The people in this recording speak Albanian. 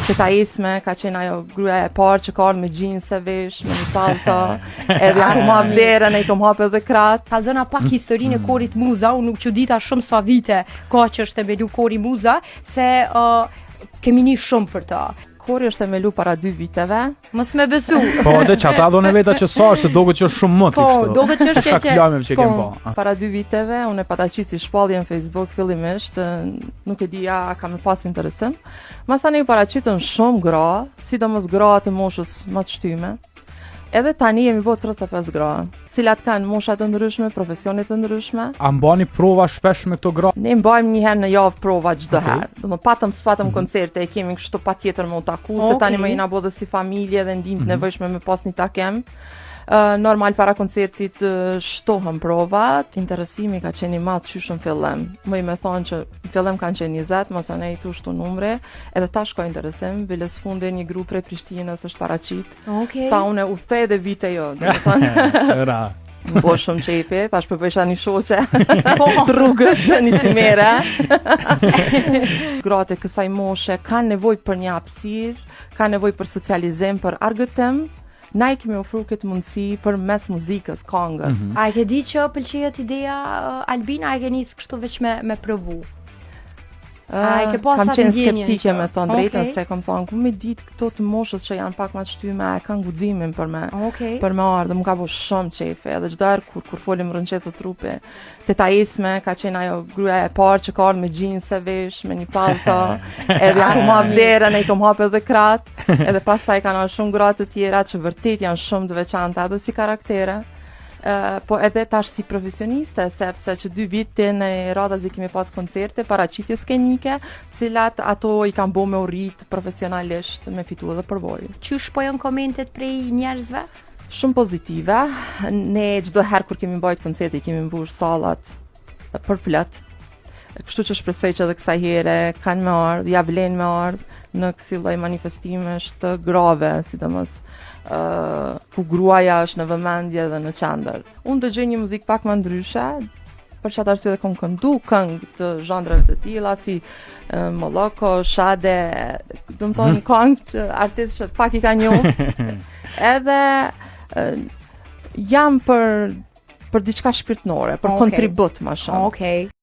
që ta isme ka qenë ajo gruaja e parë që ka ardhur me xhinse vesh, me një pallto, edhe ku ma vlerën e kom hapë edhe krat. Kallzona pak historinë e korit Muza, unë nuk çudita shumë sa vite ka që është themelu kori Muza, se kemi një shumë për ta. Kori është themelu para 2 viteve. Mos me besu. Po, dhe që ata dhone veta që sa, se doket që është shumë më Po, doket që është që kem po. Para 2 viteve, unë e pataqit si shpallje në Facebook fillimisht, nuk e dija a kam pas interesim. Masani u paraqitën shumë gra, sidomos gra të moshës më të shtyme. Edhe tani jemi bo 35 gra, cilat kanë mosha të ndryshme, profesione të ndryshme. A mbani prova shpesh me këto gra? Ne mbajmë një herë në javë prova çdo herë. Do të patëm s'patëm koncerte, e kemi kështu patjetër me u taku, se tani më jena bo dhe si familje dhe ndihmë të nevojshme me pas një takem. Normal para koncertit shtohen provat, interesimi ka qenë i madh qysh në fillim. Më i me thonë që në fillim kanë qenë 20, masanej tu shtu numre, edhe tash ka interesim, bile s'funde një grup prej Prishtinës është paraqit. Ta une uftej edhe vite jo, do të thonë. Po shumë qefi, tash përpesha një shoqe të rrugës të një të mere. Gratë e kësaj moshe kanë nevoj për një hapësirë, kanë nevoj për socializim, për argëtim. Na i kemi ofru këtë mundësi për mes muzikës, kongës. A e ke di që pëlqejet ideja Albina, a e ke nisë kështu veç me provu? Kam qenë skeptike me thonë drejtën, se kam thonë, ku me ditë këto të moshës që janë pak ma të shtyme, e kanë guximin për me ardhë, më ka bo shumë qefe, edhe çdo herë kur folim rënqet të trupi, teta Isme ka qenë ajo gruaja e parë që ka ardhur me xhinse vesh, me një pallto, edhe ku ma vlerën e kom hapë edhe krat, edhe pastaj kanë ardhur shumë gra të tjera që vërtet janë shumë të veçanta edhe si karaktere. Po edhe tash si profesioniste, sepse që 2 vite në radhazi kemi pas koncerte, paraqitje skenike, cilat ato i kanë bo me urrit profesionalisht me fitu edhe përvojë. Qysh po janë komentet prej njerëzve? Shumë pozitive. Ne çdo herë kur kemi bajt koncerte, kemi mbush sallat për plot. Kështu që shpresoj që edhe kësaj here kanë me ardhë, ja vlen me ardhë në kësi lloj manifestimesh të grave, sidomos ku gruaja është në vëmendje dhe në qendër. Unë dëgjoj një muzikë pak më ndryshe, për çfarë arsye kam këndu këngë të zhandrave të tilla si Molloko, Shade, do të thonë këngë të artistë që pak i ka njoh. Edhe jam për diçka shpirtënore, për kontribut më shumë.